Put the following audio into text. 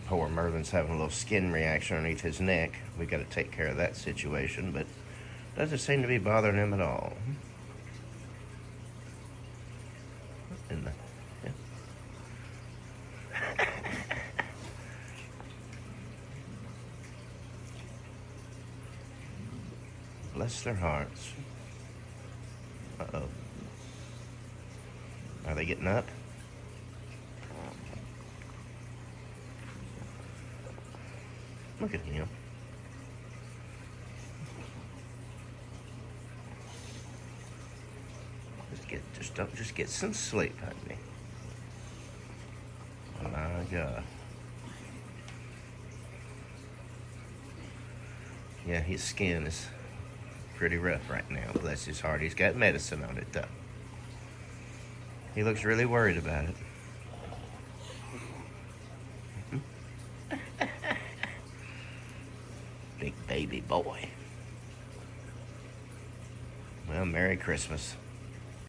Poor Merlin's having a little skin reaction underneath his neck. We got to take care of that situation, but doesn't seem to be bothering him at all. And yeah. Bless their hearts. Uh-oh. Are they getting up? Look at him. Just get some sleep, honey. Oh my God. Yeah, his skin is pretty rough right now. Bless his heart. He's got medicine on it, though. He looks really worried about it. Big baby boy. Well, Merry Christmas.